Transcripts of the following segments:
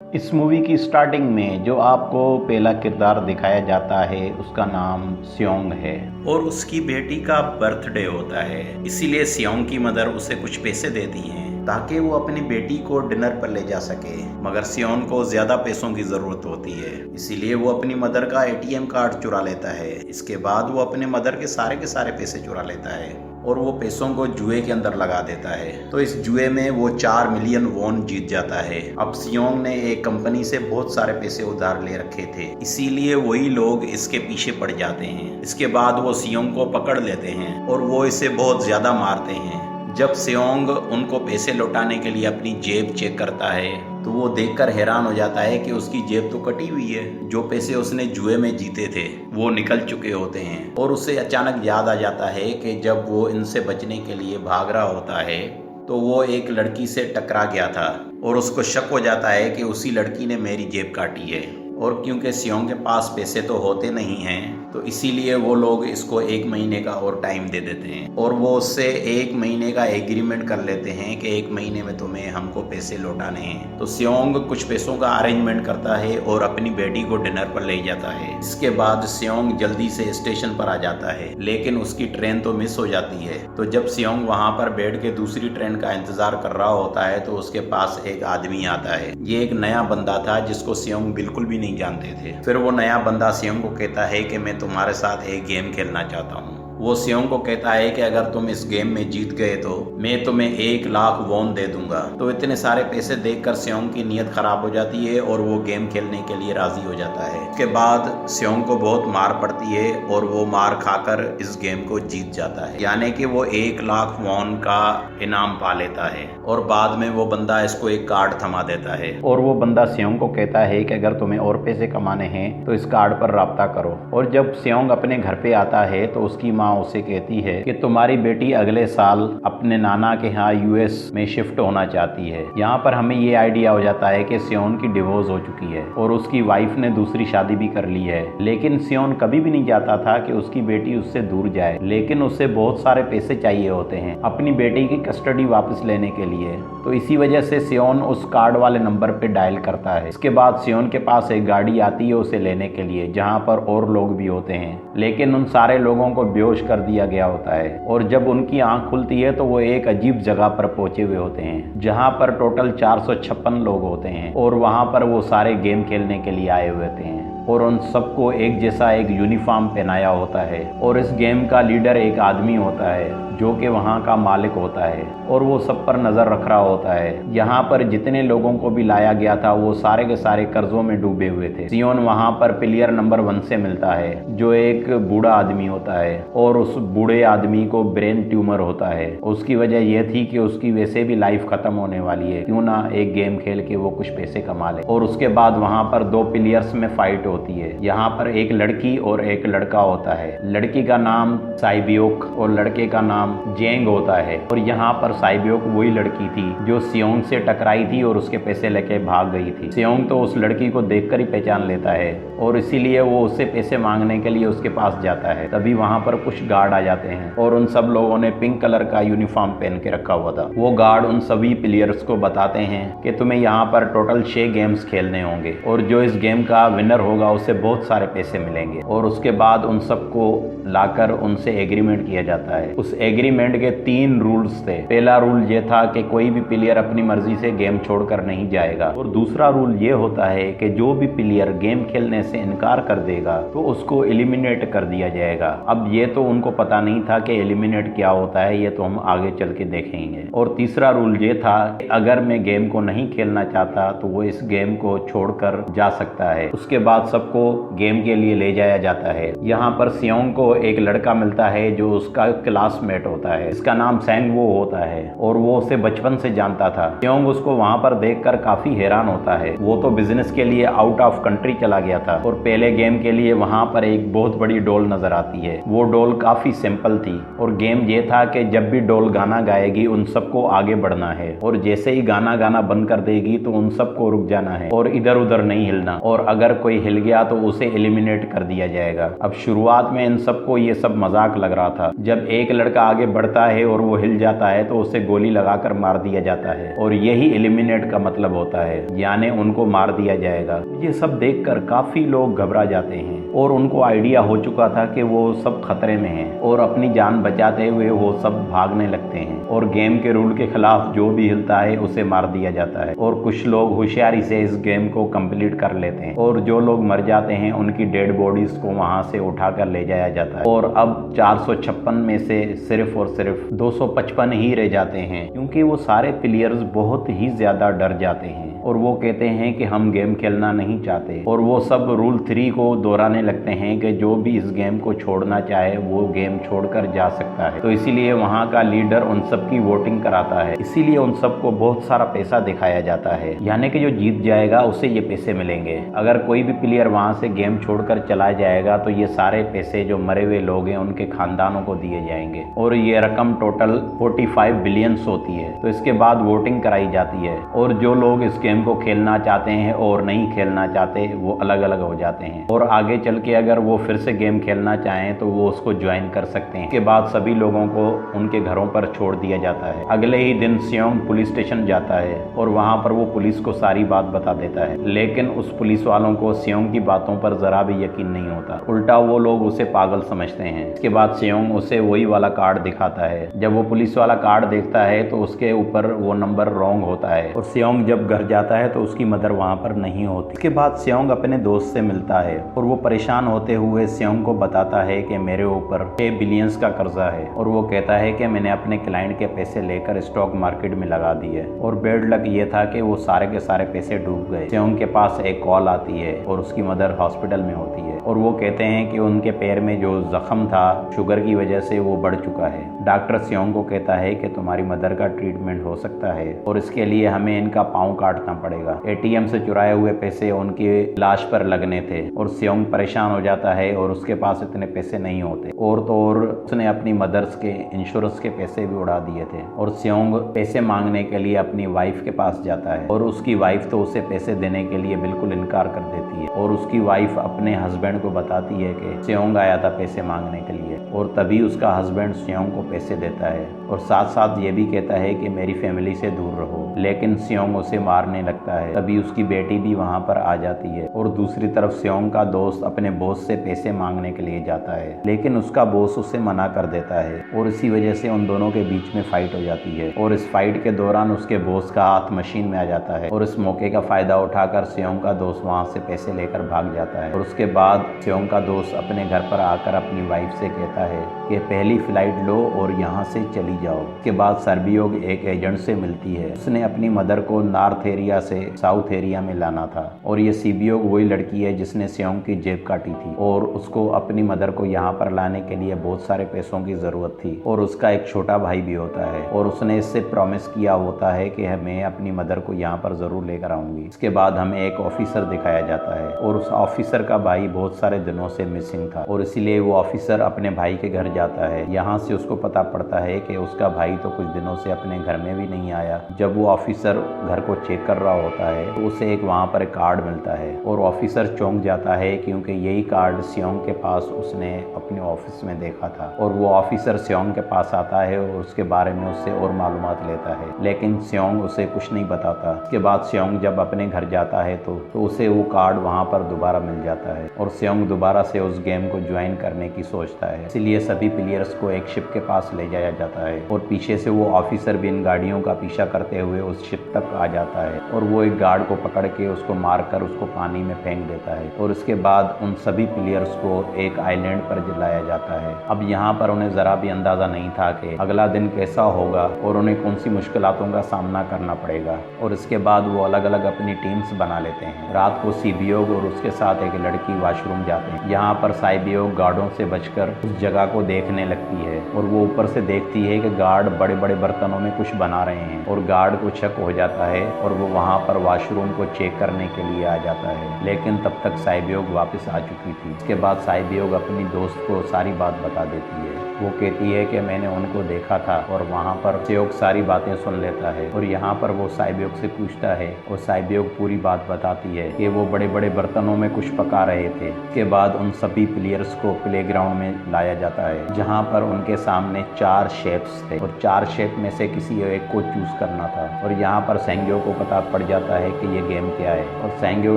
इस मूवी की स्टार्टिंग में जो आपको पहला किरदार दिखाया जाता है उसका नाम सियोंग है और उसकी बेटी का बर्थडे होता है। इसीलिए सियोंग की मदर उसे कुछ पैसे देती हैं ताकि वो अपनी बेटी को डिनर पर ले जा सके, मगर सियोंग को ज्यादा पैसों की जरूरत होती है, इसीलिए वो अपनी मदर का एटीएम कार्ड चुरा लेता है। इसके बाद वो अपने मदर के सारे पैसे चुरा लेता है और वो पैसों को जुए के अंदर लगा देता है। तो इस जुए में वो 4 मिलियन वॉन जीत जाता है। अब सियोंग ने एक कंपनी से बहुत सारे पैसे उधार ले रखे थे, इसीलिए वही लोग इसके पीछे पड़ जाते हैं। इसके बाद वो सियोंग को पकड़ लेते हैं और वो इसे बहुत ज्यादा मारते हैं। जब सियोंग उनको पैसे लौटाने के लिए अपनी जेब चेक करता है तो वो देखकर हैरान हो जाता है कि उसकी जेब तो कटी हुई है। जो पैसे उसने जुए में जीते थे वो निकल चुके होते हैं और उसे अचानक याद आ जाता है कि जब वो इनसे बचने के लिए भाग रहा होता है तो वो एक लड़की से टकरा गया था और उसको शक हो जाता है कि उसी लड़की ने मेरी जेब काटी है। और क्योंकि सियोंग के पास पैसे तो होते नहीं हैं तो इसीलिए वो लोग इसको 1 महीने का और टाइम दे देते हैं और वो उससे 1 महीने का एग्रीमेंट कर लेते हैं कि 1 महीने में तुम्हें हमको पैसे लौटाने हैं। तो सियोंग कुछ पैसों का अरेंजमेंट करता है और अपनी बेटी को डिनर पर ले जाता है। इसके बाद सियोंग जल्दी से स्टेशन पर आ जाता है, लेकिन उसकी ट्रेन तो मिस हो जाती है। तो जब सियोंग वहां पर बैठ के दूसरी ट्रेन का इंतजार कर रहा होता है तो उसके पास एक आदमी आता है। ये एक नया बंदा था जिसको सियोंग बिल्कुल भी नहीं जानते थे। फिर वो नया बंदा सियोंग को कहता है कि मैं तुम्हारे साथ एक गेम खेलना चाहता हूँ। वो सियोंग को कहता है कि अगर तुम इस गेम में जीत गए तो मैं तुम्हें 1 लाख वॉन दे दूंगा। तो इतने सारे पैसे देखकर सियोंग की नीयत खराब हो जाती है और वो गेम खेलने के लिए राजी हो जाता है। उसके बाद सियोंग को बहुत मार पड़ती है और वो मार खाकर इस गेम को जीत जाता है, यानी कि वो 1 लाख वॉन का इनाम पा लेता है। और बाद में वो बंदा इसको एक कार्ड थमा देता है और वो बंदा सियोंग को कहता है कि अगर तुम्हें और पैसे कमाने हैं तो इस कार्ड पर राब्ता करो। और जब सियोंग अपने घर पे आता है तो उसकी माँ उसे कहती है कि तुम्हारी बेटी अगले साल अपने नाना के यहाँ यूएस में शिफ्ट होना चाहती है। यहाँ पर हमें ये आइडिया हो जाता है कि सियोंग की डिवोर्स हो चुकी है और उसकी वाइफ ने दूसरी शादी भी कर ली है। लेकिन सियोंग कभी भी नहीं चाहता था कि उसकी बेटी उससे दूर जाए, लेकिन उसे बहुत सारे पैसे चाहिए होते हैं अपनी बेटी की कस्टडी वापस लेने के लिए। तो इसी वजह से सियोंग उस कार्ड वाले नंबर पे डायल करता है। इसके बाद सियोंग के पास एक गाड़ी आती है उसे लेने के लिए, जहाँ पर और लोग भी होते हैं, लेकिन उन सारे लोगों को बेहोश कर दिया गया होता है। और जब उनकी आंख खुलती है तो वो एक अजीब जगह पर पहुंचे हुए होते हैं जहां पर टोटल 456 लोग होते हैं और वहां पर वो सारे गेम खेलने के लिए आए हुए होते हैं और उन सबको एक जैसा एक यूनिफॉर्म पहनाया होता है। और इस गेम का लीडर एक आदमी होता है जो कि वहाँ का मालिक होता है और वो सब पर नज़र रख रहा होता है। यहाँ पर जितने लोगों को भी लाया गया था वो सारे के सारे कर्जों में डूबे हुए थे। सियोंग वहाँ पर प्लेयर नंबर 1 से मिलता है जो एक बूढ़ा आदमी होता है और उस बूढ़े आदमी को ब्रेन ट्यूमर होता है। उसकी वजह यह थी कि उसकी वैसे भी लाइफ खत्म होने वाली है, क्यों ना एक गेम खेल के वो कुछ पैसे कमा ले। और उसके बाद वहाँ पर 2 प्लेयर्स में फाइट होती है। यहाँ पर एक लड़की और एक लड़का होता है। लड़की का नाम साइबियोक और लड़के का नाम जेंग होता है। और यहाँ पर साइबियोक वही लड़की थी जो सियोंग से टकराई थी और उसके पैसे लेके भाग गई थी। सियोंग तो उस लड़की को देखकर ही पहचान लेता है और इसीलिए वो उससे पैसे मांगने के लिए उसके पास जाता है। तभी वहाँ पर कुछ गार्ड आ जाते हैं और उन सब लोगों ने पिंक कलर का यूनिफॉर्म पहन के रखा हुआ था। वो गार्ड उन सभी प्लेयर्स को बताते हैं कि तुम्हें यहाँ पर टोटल 6 गेम्स खेलने होंगे और जो इस गेम का विनर होगा उसे बहुत सारे पैसे मिलेंगे। और उसके बाद उन सबको लाकर उनसे एग्रीमेंट किया जाता है। उस एग्रीमेंट के 3 रूल्स थे। पहला रूल ये था कि कोई भी प्लेयर अपनी मर्जी से गेम छोड़कर नहीं जाएगा और दूसरा रूल ये होता है कि जो भी प्लेयर गेम खेलने से इनकार कर देगा तो उसको एलिमिनेट कर दिया जाएगा। अब ये तो उनको पता नहीं था कि एलिमिनेट क्या होता है, ये तो हम आगे चल के देखेंगे। और तीसरा रूल ये था कि अगर मैं गेम को नहीं खेलना चाहता तो वो इस गेम को छोड़कर जा सकता है। उसके बाद सबको गेम के लिए ले जाया जाता है। यहाँ पर सियोंग को एक लड़का मिलता है जो उसका क्लासमेट होता है, इसका नाम सैंग वो होता है और वो उसे बचपन से जानता था। सियोंग उसको वहाँ पर देखकर काफी हैरान होता है। वो तो बिजनेस के लिए आउट ऑफ कंट्री चला गया था और पहले गेम के लिए वहाँ पर एक बहुत बड़ी डॉल नजर आती है। वो डॉल काफी सिंपल थी और गेम ये था कि जब भी डॉल गाना गाएगी उन सबको आगे बढ़ना है और जैसे ही गाना गाना बंद कर देगी तो उन सबको रुक जाना है और इधर उधर नहीं हिलना, और अगर कोई हिल गया तो उसे एलिमिनेट कर दिया जाएगा। अब शुरुआत में इन सबको ये सब मजाक लग रहा था। जब एक लड़का आगे बढ़ता है और वो हिल जाता है तो उसे गोली लगाकर मार दिया जाता है, और यही एलिमिनेट का मतलब होता है, यानी उनको मार दिया जाएगा। ये सब देखकर काफी लोग घबरा जाते हैं और उनको आइडिया हो चुका था कि वो सब खतरे में हैं और अपनी जान बचाते हुए वो सब भागने लगते हैं, और गेम के रूल के खिलाफ जो भी हिलता है उसे मार दिया जाता है। और कुछ लोग होशियारी से इस गेम को कंप्लीट कर लेते हैं, और जो लोग मर जाते हैं उनकी डेड बॉडीज को वहां से उठाकर ले जाया जाता है। और अब 456 में से सिर्फ और सिर्फ 255 ही रह जाते हैं, क्योंकि वो सारे प्लेयर्स बहुत ही ज्यादा डर जाते हैं और वो कहते हैं कि हम गेम खेलना नहीं चाहते, और वो सब रूल 3 को दोहराने लगते हैं कि जो भी इस गेम को छोड़ना चाहे वो गेम छोड़कर जा सकता है। तो इसीलिए वहाँ का लीडर उन सब की वोटिंग कराता है, इसीलिए उन सबको बहुत सारा पैसा दिखाया जाता है, यानी कि जो जीत जाएगा उसे ये पैसे मिलेंगे। अगर कोई भी प्लेयर वहाँ से गेम छोड़कर चला जाएगा तो ये सारे पैसे जो मरे हुए लोग हैं उनके खानदानों को दिए जाएंगे, और ये रकम टोटल 45 बिलियंस होती है। तो इसके बाद वोटिंग कराई जाती है, और जो लोग इस गेम को खेलना चाहते हैं और नहीं खेलना चाहते वो अलग अलग हो जाते हैं, और आगे चल के अगर वो फिर से गेम खेलना चाहें तो वो उसको ज्वाइन कर सकते हैं। इसके बाद सभी लोगों को उनके घरों पर छोड़ दिया जाता है। अगले ही दिन सियोंग पुलिस स्टेशन जाता है और वहां पर वो पुलिस को सारी बात बता देता है, लेकिन उस पुलिस वालों को सियोंग की बातों पर जरा भी यकीन नहीं होता, उल्टा वो लोग उसे पागल समझते हैं। इसके बाद सियोंग उसे वही वाला कार्ड दिखाता है। जब वो पुलिस वाला कार्ड देखता है तो उसके ऊपर वो नंबर रॉन्ग होता है, और सियोंग जब घर जाता है तो उसकी मदर वहां पर नहीं होती। इसके बाद सियोंग अपने दोस्त से मिलता है और वो परेशान होते हुए सियोंग को बताता है कि मेरे ऊपर 6 बिलियंस का कर्जा है, और वो कहता है कि मैंने अपने क्लाइंट के पैसे लेकर स्टॉक मार्केट में लगा दिए, और बैड लक ये था कि वो सारे के सारे पैसे डूब गए। सियोंग के पास एक कॉल आती है और उसकी मदर हॉस्पिटल में होती है, और वो कहते हैं कि उनके पैर में जो जख्म था शुगर की वजह से वो बढ़ चुका है। डॉक्टर सियोंग को कहता है कि तुम्हारी मदर का ट्रीटमेंट हो सकता है और इसके लिए हमें इनका पाँव काटना पड़ेगा। एटीएम से चुराए हुए पैसे उनकी लाश पर लगने थे, और सियोंग परेशान हो जाता है और उसके पास इतने पैसे नहीं होते, और तो और उसने अपनी मदर्स के इंश्योरेंस के पैसे भी उड़ा दिए थे। और सियोंग पैसे मांगने के लिए अपनी वाइफ के पास जाता है, और उसकी वाइफ तो उसे पैसे देने के लिए बिल्कुल इनकार कर देती है, और उसकी वाइफ अपने हस्बैंड को बताती है कि सियोंग आया था पैसे मांगने के लिए, और तभी उसका हस्बैंड सियोंग को पैसे देता है, और साथ साथ ये भी कहता है कि मेरी फैमिली से दूर रहो। लेकिन सियोंग उसे मारने लगता है। तभी उसकी बेटी भी वहाँ पर आ जाती है, और दूसरी तरफ सियोंग का दोस्त अपने बॉस से पैसे मांगने के लिए जाता है, लेकिन उसका बॉस उसे मना कर देता है, और इसी वजह से उन दोनों के बीच में फाइट हो जाती है। और इस फाइट के दौरान उसके बॉस का हाथ मशीन में आ जाता है, और इस मौके का फायदा उठाकर सियोंग का दोस्त वहाँ से पैसे लेकर भाग जाता है। और उसके बाद सियोंग का दोस्त अपने घर पर आकर अपनी वाइफ से कहता है कि पहली फ्लाइट लो और यहाँ से चली जाओ। उसके बाद सरबियोग एक एजेंट से मिलती है। उसने अपनी मदर को नॉर्थ एरिया से साउथ एरिया में लाना था, और ये सीबियोग वही लड़की है जिसने सियोंग की जेब काटी थी, और उसको अपनी मदर को यहाँ पर लाने के लिए बहुत सारे पैसों की जरूरत थी, और उसका एक छोटा भाई भी होता है, और उसने इससे प्रॉमिस किया होता है कि मैं अपनी मदर को यहाँ पर जरूर लेकर आऊंगी। इसके बाद हमें एक ऑफिसर दिखाया जाता है, और उस ऑफिसर का भाई बहुत सारे दिनों से मिसिंग था, और इसीलिए वो ऑफिसर अपने भाई के घर जाता है। यहाँ से उसको पता पड़ता है कि उसका भाई तो कुछ दिनों से अपने घर में भी नहीं आया। जब वो ऑफिसर घर को चेक कर रहा होता है तो उसे एक वहाँ पर कार्ड मिलता है, और ऑफिसर चौंक जाता है क्योंकि यही कार्ड सियोंग के पास उसने अपने ऑफिस में देखा था। और वो ऑफिसर सियोंग के पास आता है और उसके बारे में उससे और मालूमात लेता है, लेकिन सियोंग उसे कुछ नहीं बताता। इसके बाद सियोंग जब अपने घर जाता है तो उसे वो कार्ड वहाँ पर दोबारा मिल जाता है, और सियोंग दोबारा से उस गेम को ज्वाइन करने की सोचता है। इसलिए सभी प्लेयर्स को एक शिप के पास ले जाया जाता है, और पीछे से वो ऑफिसर भी इन गाड़ियों का पीछा करते हुए उस शिप तक आ जाता है, और वो एक गार्ड को पकड़ के उसको मारकर उसको पानी में फेंक देता है। और उसके बाद उन सभी प्लेयर्स को एक आइलैंड पर जलाया जाता है। अब यहाँ पर उन्हें जरा भी अंदाजा नहीं था कि अगला दिन कैसा होगा और उन्हें कौन सी मुश्किलातों का सामना करना पड़ेगा। और इसके बाद वो अलग अलग अपनी टीम्स बना लेते हैं। रात को सीबियोग और उसके साथ एक लड़की वॉशरूम जाते हैं। यहाँ पर साइबियोग गार्डों से बचकर उस जगह को देखने लगती है, और वो ऊपर से देखती है कि गार्ड बड़े बड़े बर्तनों में कुछ बना रहे हैं, और गार्ड को शक हो जाता है और वो वहाँ पर वॉशरूम को चेक करने के लिए आ जाता है। लेकिन तब तक साइबियोग वापस आ चुकी थी। इसके बाद साइबियोग अपनी दोस्त को सारी बात बता देती है। वो कहती है कि मैंने उनको देखा था, और वहाँ पर सेओक सारी बातें सुन लेता है। और यहाँ पर वो साइबोक से पूछता है और साइबोक पूरी बात बताती है कि वो बड़े बड़े बर्तनों में कुछ पका रहे थे। इसके बाद उन सभी प्लेयर्स को प्लेग्राउंड में लाया जाता है, जहाँ पर उनके सामने 4 शेफ्स थे और 4 शेफ में से किसी एक को चूज करना था। और यहाँ पर सेंग्यो को पता पड़ जाता है कि ये गेम क्या है, और सेंग्यो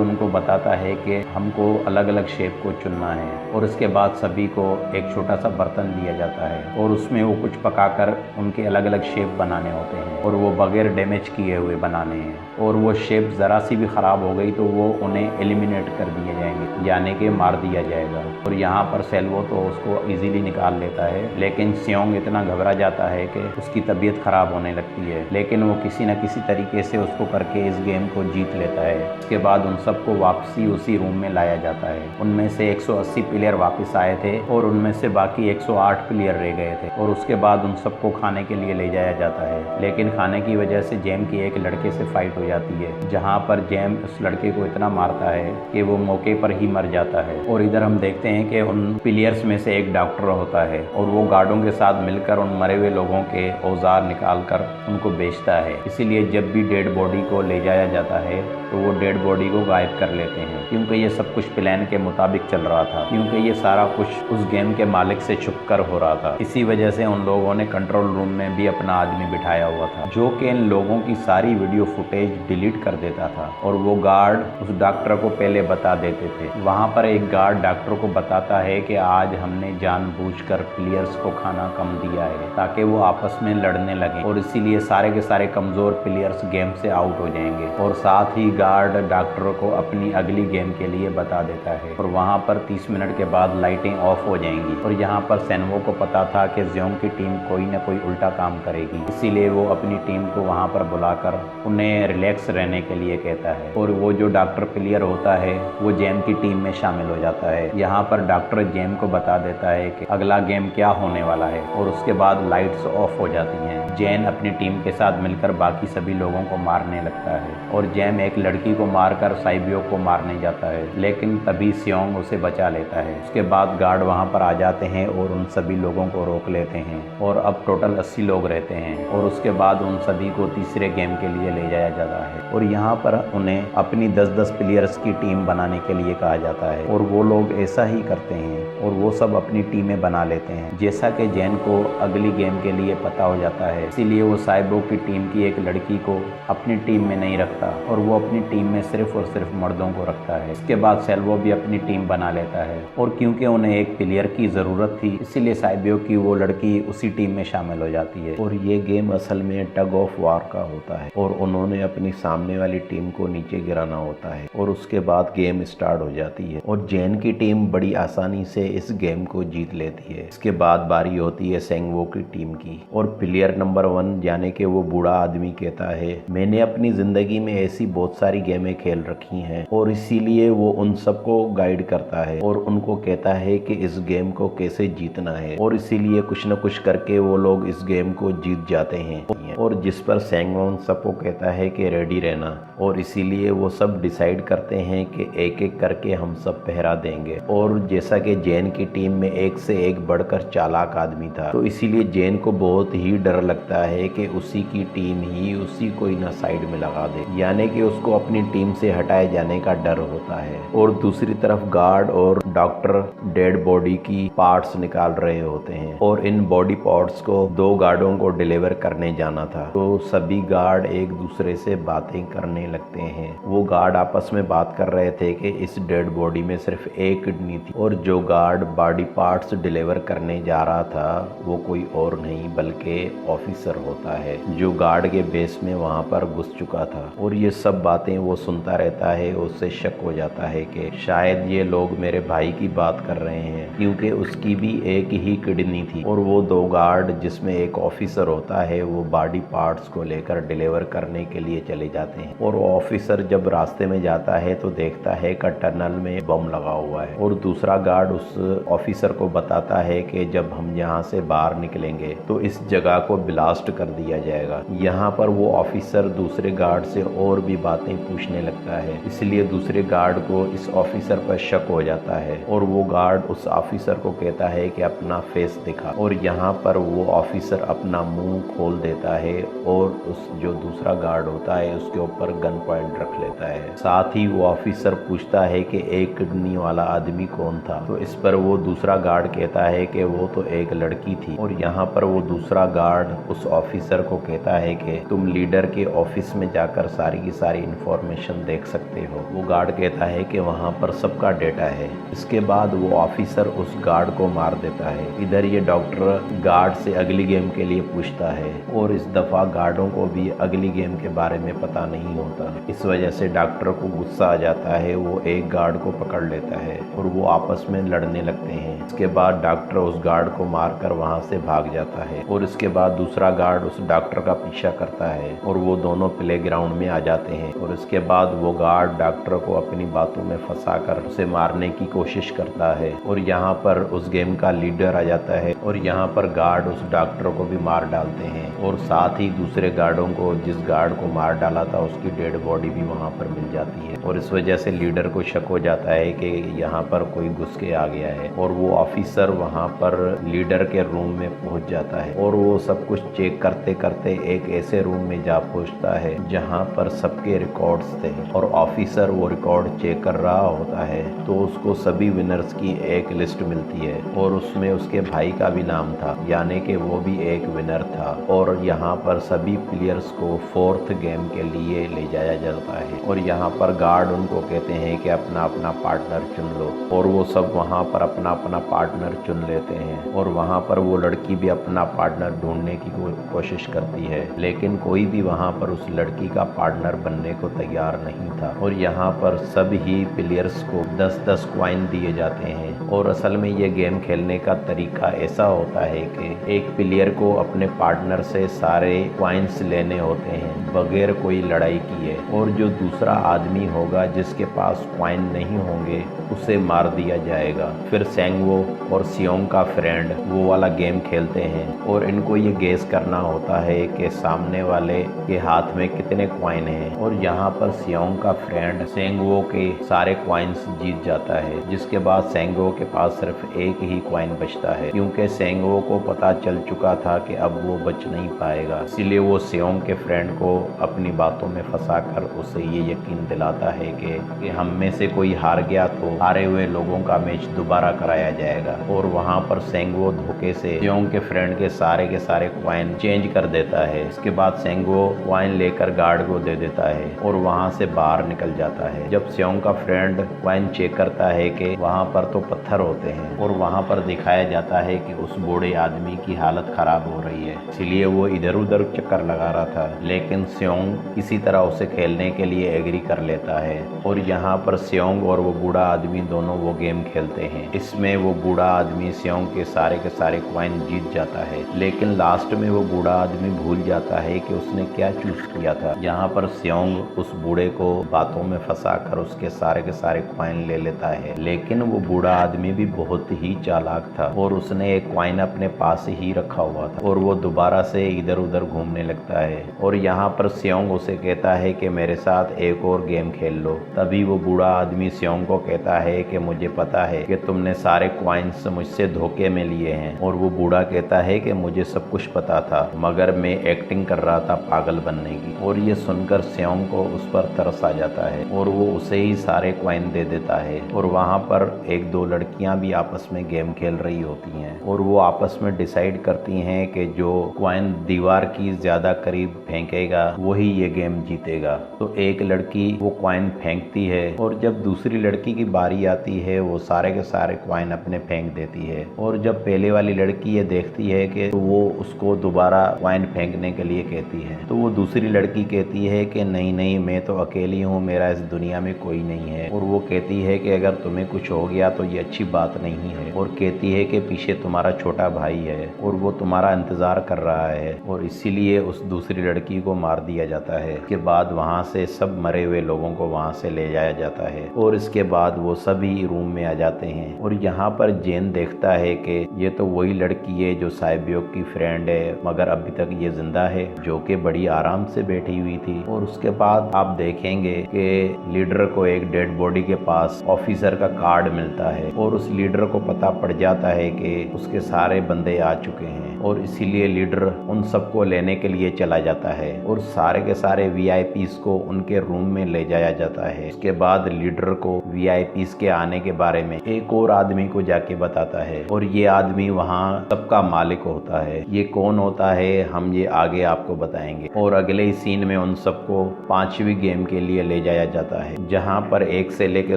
उनको बताता है कि हमको अलग अलग शेफ को चुनना है। और इसके बाद सभी को एक छोटा सा बर्तन दिया जाता है और उसमें वो कुछ पकाकर उनके अलग अलग शेप बनाने होते हैं, और वो बगैर डैमेज किए हुए बनाने हैं। और वो शेप ज़रा सी भी ख़राब हो गई तो वो उन्हें एलिमिनेट कर दिए जाएंगे, यानी कि मार दिया जाएगा। और यहाँ पर सेल्वो तो उसको इजीली निकाल लेता है, लेकिन सियोंग इतना घबरा जाता है कि उसकी तबीयत ख़राब होने लगती है, लेकिन वो किसी न किसी तरीके से उसको करके इस गेम को जीत लेता है। उसके बाद उन सबको वापसी उसी रूम में लाया जाता है। उनमें से 180 प्लेयर वापस आए थे और उनमें से बाकी 108 प्लेयर रह गए थे। और उसके बाद उन सबको खाने के लिए ले जाया जाता है, लेकिन खाने की वजह से जेम की एक लड़के से फाइट हो जाती है, जहाँ पर जेम उस लड़के को इतना मारता है कि वो मौके पर ही मर जाता है। और इधर हम देखते हैं कि उन प्लेयर्स में से एक डॉक्टर होता है और वो गार्डों के साथ मिलकर उन मरे हुए लोगों के औजार निकाल कर उनको बेचता है। इसीलिए जब भी डेड बॉडी को ले जाया जाता है तो वो डेड बॉडी को गायब कर लेते हैं, क्योंकि ये सब कुछ प्लान के मुताबिक चल रहा था, क्योंकि ये सारा कुछ उस गेम के मालिक से छुप कर हो रहा था। इसी वजह से उन लोगों ने कंट्रोल रूम में भी अपना आदमी बिठाया हुआ था, जो कि इन लोगों की सारी वीडियो फुटेज डिलीट कर देता था। और वो गार्ड उस डॉक्टर को पहले बता देते थे। वहाँ पर एक गार्ड डॉक्टर को बताता है कि आज हमने जानबूझकर प्लेयर्स को खाना कम दिया है ताकि वो आपस में लड़ने लगे, और इसीलिए सारे के सारे कमज़ोर प्लेयर्स गेम से आउट हो जाएंगे। और साथ ही गार्ड डॉक्टर को अपनी अगली गेम के लिए बता देता है, और वहाँ पर 30 मिनट के बाद लाइटें ऑफ हो जाएंगी। और यहाँ पर सेनवो को पता था कि ज़ियोंग की टीम कोई ना कोई उल्टा काम करेगी, इसीलिए वो अपनी टीम को वहाँ पर बुलाकर उन्हें रिलैक्स रहने के लिए कहता है। और वो जो डॉक्टर प्लेयर होता है वो जेम की टीम में शामिल हो जाता है। यहाँ पर डॉक्टर जेम को बता देता है कि अगला गेम क्या होने वाला है, और उसके बाद लाइट्स ऑफ हो जाती हैं। जेन अपनी टीम के साथ मिलकर बाकी सभी लोगों को मारने लगता है, और जेम एक लड़की को मारकर साइबोक को मारने जाता है, लेकिन तभी सियोंग उसे बचा लेता है। उसके बाद गार्ड वहाँ पर आ जाते हैं और उन सभी लोगों को रोक लेते हैं, और अब टोटल 80 लोग रहते हैं। और उसके बाद उन सभी को तीसरे गेम के लिए ले जाया जाता है, और यहाँ पर उन्हें अपनी 10-10 प्लेयर्स की टीम बनाने के लिए कहा जाता है। और वो लोग ऐसा ही करते हैं और वो सब अपनी टीमें बना लेते हैं। जैसा कि जेन को अगली गेम के लिए पता हो जाता है, इसीलिए वो साइबोक की टीम की एक लड़की को अपनी टीम में नहीं रखता, और वो अपनी टीम में सिर्फ और सिर्फ मर्दों को रखता है। इसके बाद सेल्वो भी अपनी टीम बना लेता है, और क्योंकि उन्हें एक प्लेयर की ज़रूरत थी, इसीलिए साइबोक की वो लड़की उसी टीम में शामिल हो जाती है। और ये गेम असल में टग ऑफ वार का होता है, और उन्होंने अपनी सामने वाली टीम को नीचे गिराना होता है, और उसके बाद गेम स्टार्ट हो जाती है। और जेन की टीम बड़ी आसानी से इस गेम को जीत लेती है। इसके बाद बारी होती है सेंगवो की टीम की, और प्लेयर नंबर 1 यानी कि वो बूढ़ा आदमी कहता है, मैंने अपनी ज़िंदगी में ऐसी बहुत सारी गेमें खेल रखी हैं, और इसीलिए वो उन सबको गाइड करता है और उनको कहता है कि इस गेम को कैसे जीतना है, और इसीलिए कुछ न कुछ करके वो लोग इस गेम को जीत जाते हैं। और जिस पर सेंगवो सबको कहता है कि रेडी रहना, और इसीलिए वो सब डिसाइड करते हैं कि एक एक करके हम सब पहरा देंगे। और जैसा कि जेन की टीम में एक से एक बढ़कर चालाक आदमी था, तो इसीलिए जेन को बहुत ही डर लगता है कि उसी की टीम ही उसी को ही ना साइड में लगा दे, यानी कि उसको अपनी टीम से हटाए जाने का डर होता है। और दूसरी तरफ गार्ड और डॉक्टर डेड बॉडी की पार्ट्स निकाल रहे होते हैं, और इन बॉडी पार्ट्स को 2 गार्डों को डिलीवर करने जाना था। तो सभी गार्ड एक दूसरे से बातें करने लगते हैं। वो गार्ड आपस में बात कर रहे थे कि इस डेड बॉडी में सिर्फ एक किडनी थी, और जो गार्ड बॉडी पार्ट्स डिलीवर करने जा रहा था वो कोई और नहीं बल्कि ऑफिसर होता है, जो गार्ड के बेस में वहां पर घुस चुका था। और ये सब बातें वो सुनता रहता है। उससे शक हो जाता है कि शायद ये लोग मेरे भाई की बात कर रहे हैं, क्योंकि उसकी भी एक ही किडनी थी। और वो 2 गार्ड जिसमें एक ऑफिसर होता है वो बॉडी बॉडी पार्ट्स को लेकर डिलीवर करने के लिए चले जाते हैं। और वो ऑफिसर जब रास्ते में जाता है तो देखता है कि टनल में बम लगा हुआ है, और दूसरा गार्ड उस ऑफिसर को बताता है कि जब हम यहाँ से बाहर निकलेंगे तो इस जगह को ब्लास्ट कर दिया जाएगा। यहाँ पर वो ऑफिसर दूसरे गार्ड से और भी बातें पूछने लगता है, इसलिए दूसरे गार्ड को इस ऑफिसर पर शक हो जाता है और वो गार्ड उस ऑफिसर को कहता है कि अपना फेस दिखा। और यहाँ पर वो ऑफिसर अपना मुंह खोल देता है और उस जो दूसरा गार्ड होता है उसके ऊपर गन पॉइंट रख लेता है। साथ ही वो ऑफिसर पूछता है कि एक किडनी वाला आदमी कौन था, तो इस पर वो दूसरा गार्ड कहता है कि वो तो एक लड़की थी। और यहाँ पर वो दूसरा गार्ड उस ऑफिसर को कहता है कि तुम लीडर के ऑफिस में जाकर सारी की सारी इंफॉर्मेशन देख सकते हो। वो गार्ड कहता है कि वहाँ पर सबका डेटा है। इसके बाद वो ऑफिसर उस गार्ड को मार देता है। इधर ये डॉक्टर गार्ड से अगली गेम के लिए पूछता है और इस दफा गार्डों को भी अगली गेम के बारे में पता नहीं होता। इस वजह से डॉक्टर को गुस्सा आ जाता है, वो एक गार्ड को पकड़ लेता है और वो आपस में लड़ने लगते हैं। इसके बाद डॉक्टर उस गार्ड को मारकर वहाँ से भाग जाता है और इसके बाद दूसरा गार्ड उस डॉक्टर का पीछा करता है और वो दोनों प्ले ग्राउंड में आ जाते हैं। और इसके बाद वो गार्ड डॉक्टर को अपनी बातों में फंसाकर उसे मारने की कोशिश करता है और यहाँ पर उस गेम का लीडर आ जाता है और यहाँ पर गार्ड उस डॉक्टर को भी मार डालते हैं और साथ ही दूसरे गार्डों को, जिस गार्ड को मार डाला था, उसकी डेड बॉडी भी वहाँ पर मिल जाती है। और इस वजह से लीडर को शक हो जाता है कि यहाँ पर कोई घुस के आ गया है और वो ऑफिसर वहाँ पर लीडर के रूम में पहुँच जाता है और वो सब कुछ चेक करते करते एक ऐसे रूम में जा पहुँचता है जहाँ पर सबके रिकॉर्ड्स थे। और ऑफिसर वो रिकॉर्ड चेक कर रहा होता है तो उसको सभी विनर्स की एक लिस्ट मिलती है और उसमें उसके भाई का भी नाम था, यानी कि वो भी एक विनर था। और यहाँ पर सभी प्लेयर्स को 4th गेम के लिए ले जाया जाता है और यहाँ पर गार्ड उनको कहते हैं कि अपना अपना पार्टनर चुन लो और वो सब वहाँ पर अपना अपना पार्टनर चुन लेते हैं। और वहाँ पर वो लड़की भी अपना पार्टनर ढूंढने की कोशिश करती है, लेकिन कोई भी वहाँ पर उस लड़की का पार्टनर बनने को तैयार नहीं था। और यहाँ पर सभी प्लेयर्स को 10-10 कॉइन दिए जाते हैं। और असल में ये गेम खेलने का तरीका ऐसा होता है कि एक प्लेयर को अपने पार्टनर से सारे कॉइन्स लेने होते हैं बगैर कोई लड़ाई किए, और जो दूसरा आदमी होगा जिसके पास कॉइन नहीं होंगे उसे मार दिया जाएगा। फिर सेंगवो और सियोंग का फ्रेंड वो वाला गेम खेलते हैं और इनको ये गेस करना होता है कि सामने वाले के हाथ में कितने कॉइन हैं। और यहाँ पर सियोंग का फ्रेंड सेंगवो के सारे कॉइन्स जीत जाता है, जिसके बाद सेंगवो के पास सिर्फ एक ही कॉइन बचता है, क्योंकि सेंगवो को पता चल चुका था कि अब वो बच नहीं पाएगा। इसीलिए वो सियोंग के फ्रेंड को अपनी बातों में फंसाकर उसे ये यकीन दिलाता है कि हम में से कोई हार गया तो हारे हुए लोगों का मैच दोबारा कराया जाएगा। और वहाँ पर सेंगवो धोखे से सियोंग के फ्रेंड के सारे कॉइन चेंज कर देता है। इसके बाद सेंगवो कॉइन लेकर गार्ड को दे देता है और वहाँ से बाहर निकल जाता है। जब सियोंग का फ्रेंड कॉइन चेक करता है कि वहाँ पर तो पत्थर होते हैं और वहाँ पर दिखाया जाता है कि उस बूढ़े आदमी की हालत खराब हो रही है, इसलिए वो इधर उधर चक्कर लगा रहा था। लेकिन सियोंग किसी तरह उसे खेलने के लिए एग्री कर लेता है और यहाँ पर सियोंग और वो बूढ़ा आदमी दोनों वो गेम खेलते हैं। इसमें वो बूढ़ा आदमी सियोंग के सारे कॉइन जीत जाता है, लेकिन लास्ट में वो बूढ़ा आदमी भूल जाता है कि उसने क्या चूज किया था। यहाँ पर सियोंग उस बूढ़े को बातों में फंसाकर उसके सारे कॉइन ले लेता है, लेकिन वो बूढ़ा आदमी भी बहुत ही चालाक था और उसने एक कॉइन अपने पास ही रखा हुआ था और वो दोबारा से इधर उधर घूमने लगता है। और यहाँ पर सियोंग उसे कहता है कि मेरे साथ एक और गेम खेल लो। तभी वो बूढ़ा आदमी सियोंग को कहता है कि मुझे पता है कि तुमने सारे कॉइन्स मुझसे धोखे में लिए हैं। और वो बूढ़ा कहता है कि मुझे सब कुछ पता था, मगर मैं एक्टिंग कर रहा था पागल बनने की। और ये सुनकर सियोंग को उस पर तरस आ जाता है और वो उसे ही सारे कॉइन दे देता है। और वहाँ पर एक दो लड़कियां भी आपस में गेम खेल रही होती हैं और वो आपस में डिसाइड करती हैं कि जो कॉइन दीवार की ज्यादा करीब फेंकेगा वही ये गेम जीतेगा। तो एक लड़की वो कॉइन फेंकती है और जब दूसरी लड़की की बारी आती है वो सारे के सारे कॉइन अपने फेंक देती है। और जब पहले वाली लड़की ये देखती है कि तो वो उसको दोबारा कॉइन फेंकने के लिए कहती है, तो वो दूसरी लड़की कहती है कि नहीं नहीं, मैं तो अकेली हूँ, मेरा इस दुनिया में कोई नहीं है। और वो कहती है कि अगर तुम्हें कुछ हो गया तो ये अच्छी बात नहीं है, और कहती है कि पीछे तुम्हारा तुम्हारा छोटा भाई है और वो तुम्हारा इंतज़ार कर रहा है, और इसीलिए उस दूसरी लड़की को मार दिया जाता है। इसके बाद वहाँ से सब मरे हुए लोगों को वहाँ से ले जाया जाता है और इसके बाद वो सभी रूम में आ जाते हैं। और यहाँ पर जेन देखता है कि ये तो वही लड़की है जो साइबोग की फ्रेंड है, मगर अभी तक ये जिंदा है, जो कि बड़ी आराम से बैठी हुई थी। और उसके बाद आप देखेंगे कि लीडर को एक डेड बॉडी के पास ऑफिसर का कार्ड मिलता है और उस लीडर को पता पड़ जाता है कि उसके सारे बंदे आ चुके हैं, और इसीलिए लीडर उन सबको लेने के लिए चला जाता है और सारे के सारे वीआईपीस को उनके रूम में ले जाया जाता है। उसके बाद लीडर को वीआईपीस के आने के बारे में एक और आदमी को जाके बताता है, और ये आदमी वहाँ सबका मालिक होता है। ये कौन होता है हम ये आगे आपको बताएंगे। और अगले ही सीन में उन सबको 5वीं गेम के लिए ले जाया जाता है, जहाँ पर 1 से लेकर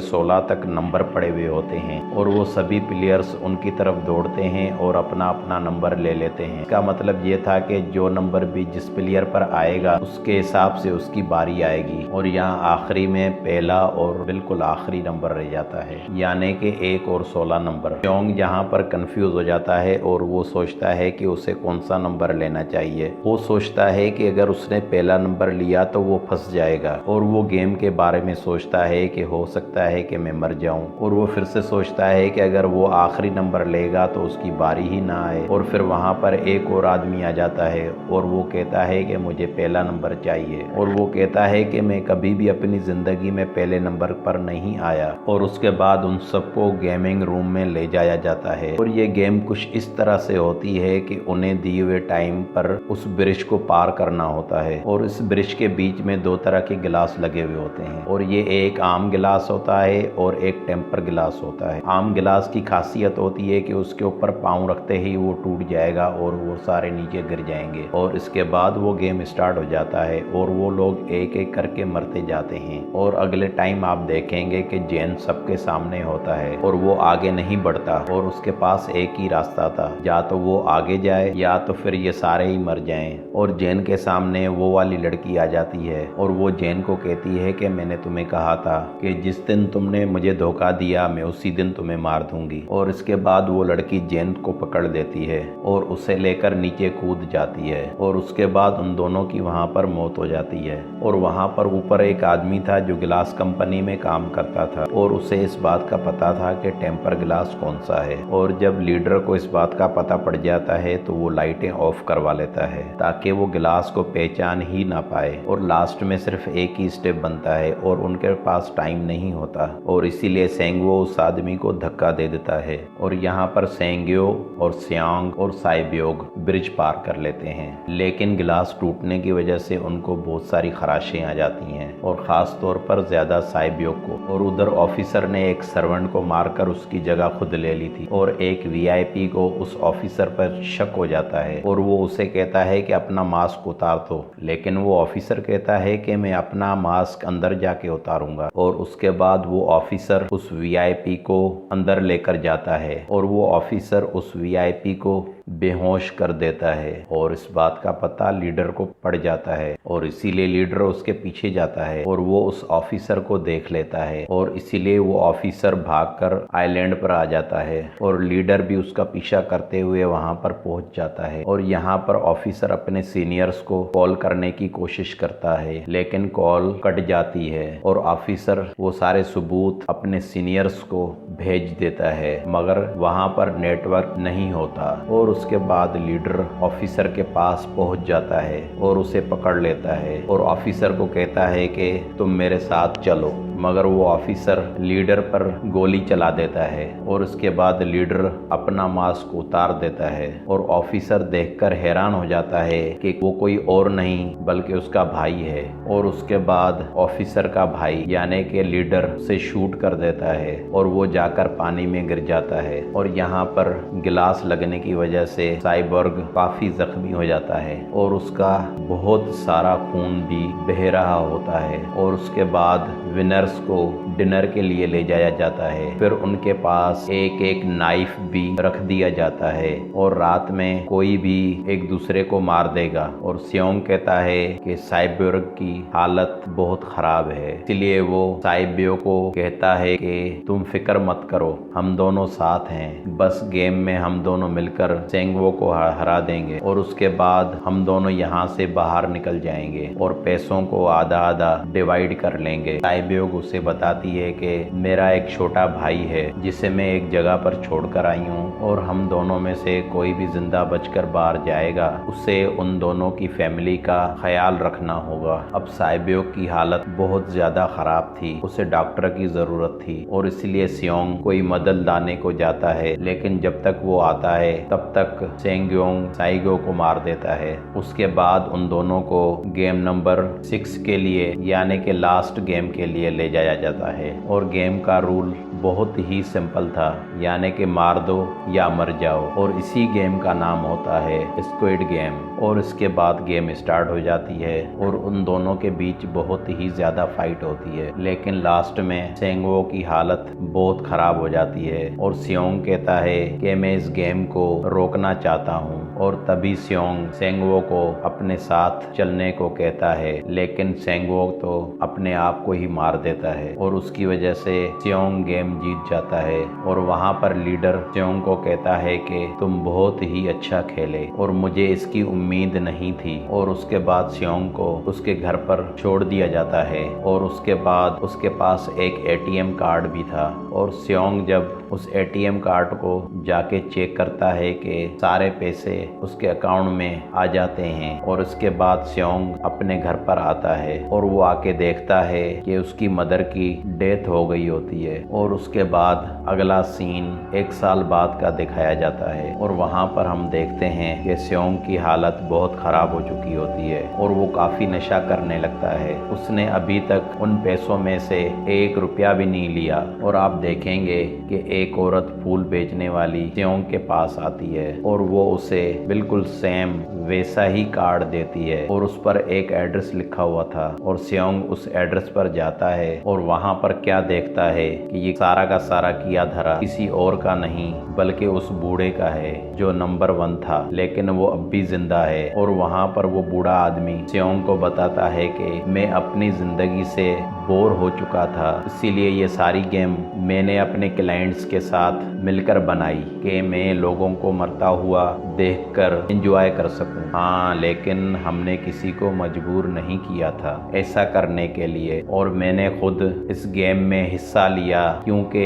16 तक नंबर पड़े हुए होते हैं, और वो सभी प्लेयर्स उनकी तरफ दौड़ते हैं और अपना अपना नंबर ले लेते हैं। इसका मतलब ये था कि जो नंबर भी जिस प्लेयर पर आएगा उसके हिसाब से उसकी बारी आएगी, और यहाँ आखिरी में पहला और बिल्कुल आखिरी नंबर रह जाता है, यानी कि 1 और 16 नंबर। स्योंग यहाँ पर कंफ्यूज हो जाता है और वो सोचता है कि उसे कौन सा नंबर लेना चाहिए। वो सोचता है कि अगर उसने पहला नंबर लिया तो वो फंस जाएगा, और वो गेम के बारे में सोचता है कि हो सकता है कि मैं मर जाऊं, और वो फिर से सोचता है कि अगर वो आखिरी नंबर लेगा तो उसकी बारी ही ना आए। और फिर वहाँ पर एक और आदमी आ जाता है और वो कहता है कि मुझे पहला नंबर चाहिए, और वो कहता है कि मैं कभी भी अपनी जिंदगी में पहले नंबर पर नहीं आया। और उसके बाद उन सबको गेमिंग रूम में ले जाया जाता है, और ये गेम कुछ इस तरह से होती है कि उन्हें दिए हुए टाइम पर उस ब्रिज को पार करना होता है, और इस ब्रिज के बीच में 2 तरह के गिलास लगे हुए होते हैं, और ये एक आम गिलास होता है और एक टेम्पर गिलास होता है। आम गिलास की खासियत होती है कि उसके ऊपर पाँव रखते ही वो टूट जाएगा और वो सारे नीचे गिर जाएंगे, और इसके बाद वो गेम स्टार्ट हो जाता है और वो लोग एक एक करके मरते जाते हैं। और अगले टाइम आप देखेंगे कि जेन सबके सामने होता है और वो आगे नहीं बढ़ता, और उसके पास एक ही रास्ता था, या तो वो आगे जाए या तो फिर ये सारे ही मर जाएं। और जेन के सामने वो वाली लड़की आ जाती है और वो जेन को कहती है कि मैंने तुम्हें कहा था कि जिस दिन तुमने मुझे धोखा दिया मैं उसी दिन तुम्हें मार दूंगी। और इसके बाद वो लड़की जेन को पकड़ लेती है और उसे लेकर नीचे कूद जाती है, और उसके बाद उन दोनों की वहाँ पर मौत हो जाती है। और वहाँ पर ऊपर एक आदमी था जो गिलास कंपनी में काम करता था, और उसे इस बात का पता था कि टेम्पर गिलास कौन सा है। और जब लीडर को इस बात का पता पड़ जाता है तो वो लाइटें ऑफ करवा लेता है ताकि वो गिलास को पहचान ही ना पाए, और लास्ट में सिर्फ एक ही स्टेप बनता है और उनके पास टाइम नहीं होता, और इसीलिए सेंगो उस आदमी को धक्का दे देता है। और यहाँ पर सेंग्यो और स्यांग और साइबोग ब्रिज पार कर लेते हैं, लेकिन गिलास टूटने की वजह से उनको बहुत सारी खराशें आ जाती हैं, और ख़ास तौर पर ज़्यादा साइबोग को। और उधर ऑफिसर ने एक सर्वेंट को मारकर उसकी जगह खुद ले ली थी, और एक वीआईपी को उस ऑफिसर पर शक हो जाता है और वो उसे कहता है कि अपना मास्क उतार दो, लेकिन वो ऑफिसर कहता है कि मैं अपना मास्क अंदर जाके उतारूंगा। और उसके बाद वो ऑफिसर उस वीआईपी को अंदर लेकर जाता है, और वो ऑफिसर उस वीआईपी को बेहोश कर देता है, और इस बात का पता लीडर को पड़ जाता है, और इसीलिए लीडर उसके पीछे जाता है और वो उस ऑफिसर को देख लेता है, और इसीलिए वो ऑफिसर भागकर आइलैंड पर आ जाता है, और लीडर भी उसका पीछा करते हुए वहां पर पहुंच जाता है। और यहाँ पर ऑफिसर अपने सीनियर्स को कॉल करने की कोशिश करता है, लेकिन कॉल कट जाती है, और ऑफिसर वो सारे सबूत अपने सीनियर्स को भेज देता है, मगर वहां पर नेटवर्क नहीं होता। और उसके बाद लीडर ऑफिसर के पास पहुंच जाता है और उसे पकड़ लेता है, और ऑफिसर को कहता है कि तुम मेरे साथ चलो, मगर वो ऑफिसर लीडर पर गोली चला देता है, और उसके बाद लीडर अपना मास्क उतार देता है, और ऑफिसर देखकर हैरान हो जाता है कि वो कोई और नहीं बल्कि उसका भाई है। और उसके बाद ऑफिसर का भाई यानी कि लीडर से शूट कर देता है, और वो जाकर पानी में गिर जाता है, और यहाँ पर गिलास लगने की वजह से साइबोर्ग काफी जख्मी हो जाता है, और उसका बहुत सारा खून भी बह रहा होता है। और उसके बाद विनर्स को डिनर के लिए ले जाया जाता है। फिर उनके पास एक एक नाइफ भी रख दिया जाता है और रात में कोई भी एक दूसरे को मार देगा। और स्योंग कहता है कि साइबोर्ग की हालत बहुत खराब है, इसलिए वो साइबो को कहता है कि तुम फिक्र मत करो, हम दोनों साथ हैं, बस गेम में हम दोनों मिलकर सेंगवो को हरा देंगे और उसके बाद हम दोनों यहाँ से बाहर निकल जाएंगे और पैसों को आधा आधा डिवाइड कर लेंगे। साइबोर्ग उसे बताती है कि मेरा एक छोटा भाई है जिसे मैं एक जगह पर छोड़कर आई हूँ और हम दोनों में से कोई भी जिंदा बचकर बाहर जाएगा उसे उन दोनों की फैमिली का ख्याल रखना होगा। अब साइबोर्ग की हालत बहुत ज्यादा खराब थी, उसे डॉक्टर की जरूरत थी और इसलिए स्योंग कोई मदद लाने को जाता है, लेकिन जब तक वो आता है तब तक सेंग्योंग साइगो को मार देता है। उसके बाद उन दोनों को गेम नंबर 6 के लिए यानी कि लास्ट गेम के लिए ले जाया जाता है और गेम का रूल बहुत ही सिंपल था, यानी कि मार दो या मर जाओ, और इसी गेम का नाम होता है स्क्विड गेम। और इसके बाद गेम स्टार्ट हो जाती है और उन दोनों के बीच बहुत ही ज्यादा फाइट होती है, लेकिन लास्ट में सेंगवो की हालत बहुत खराब हो जाती है और स्योंग कहता है कि मैं इस गेम को रोकना चाहता हूँ। और तभी स्योंग सेंगवो को अपने साथ चलने को कहता है, लेकिन सेंगवो तो अपने आप को ही मार देता है और उसकी वजह से स्योंग गेम जीत जाता है। और वहाँ पर लीडर स्योंग को कहता है कि तुम बहुत ही अच्छा खेले और मुझे इसकी उम्मीद नहीं थी। और उसके बाद स्योंग को उसके घर पर छोड़ दिया जाता है और उसके बाद उसके पास एक एटीएम कार्ड भी था और स्योंग जब उस एटीएम कार्ड को जाके चेक करता है कि सारे पैसे उसके अकाउंट में आ जाते हैं। और उसके बाद स्योंग अपने घर पर आता है और वो आके देखता है कि उसकी मदर की डेथ हो गई होती है। और उसके बाद अगला सीन 1 साल बाद का दिखाया जाता है और वहाँ पर हम देखते हैं कि स्योंग की हालत बहुत खराब हो चुकी होती है और वो काफी नशा करने लगता है। उसने अभी तक उन पैसों में से 1 रुपया भी नहीं लिया। और आप देखेंगे कि एक औरत फूल बेचने वाली स्योंग के पास आती है और वो उसे बिल्कुल सेम वैसा ही कार्ड देती है और उस पर एक एड्रेस लिखा हुआ था। और स्योंग उस एड्रेस पर जाता है और वहाँ पर क्या देखता है कि ये सारा का सारा किया धरा किसी और का नहीं बल्कि उस बूढ़े का है जो नंबर 1 था, लेकिन वो अब भी जिंदा है। और वहाँ पर वो बूढ़ा आदमी स्योंग को बताता है कि मैं अपनी जिंदगी से बोर हो चुका था, इसीलिए ये सारी गेम मैंने अपने क्लाइंट्स के साथ मिलकर बनाई कि मैं लोगों को मरता हुआ देखकर एंजॉय कर सकूं। हाँ, लेकिन हमने किसी को मजबूर नहीं किया था ऐसा करने के लिए और मैंने खुद इस गेम में हिस्सा लिया क्योंकि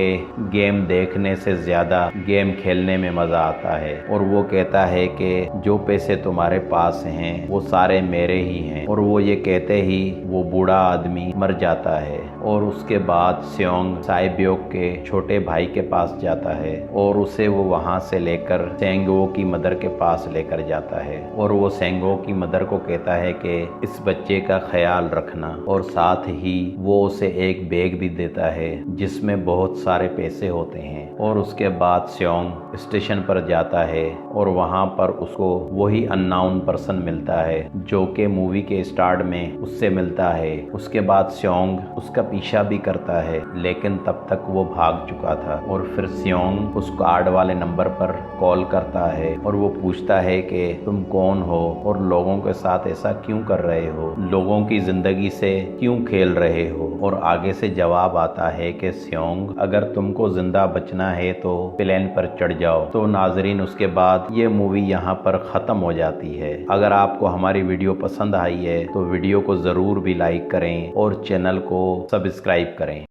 गेम देखने से ज्यादा गेम खेलने में मजा आता है। और वो कहता है कि जो पैसे तुम्हारे पास हैं वो सारे मेरे ही हैं। और वो ये कहते ही वो बूढ़ा आदमी मर जाता है। और उसके बाद स्योंग साइबोर्ग के छोटे भाई के पास जाता है और उसे वो वहां से लेकर सेंगवो की मदर के पास लेकर जाता है और वो सेंगवो की मदर को कहता है कि इस बच्चे का ख्याल रखना। और साथ ही वो उसे एक बैग भी देता है जिसमें बहुत सारे पैसे होते हैं। और उसके बाद स्योंग स्टेशन पर जाता है और वहां पर उसको वही अननोन पर्सन मिलता है जो कि मूवी के स्टार्ट में उससे मिलता है। उसके बाद स्योंग उसका पीछा भी करता है, लेकिन तब तक वो भाग चुका था। और फिर स्योंग उस कार्ड वाले नंबर पर कॉल करता है और वो पूछता है कि तुम कौन हो और लोगों के साथ ऐसा क्यों कर रहे हो, लोगों की जिंदगी से क्यों खेल रहे हो। और आगे से जवाब आता है कि स्योंग, अगर तुमको जिंदा बचना है तो प्लेन पर चढ़ जाओ। तो नाजरीन, उसके बाद ये मूवी यहाँ पर खत्म हो जाती है। अगर आपको हमारी वीडियो पसंद आई है तो वीडियो को जरूर भी लाइक करें और चैनल को सब्सक्राइब करें।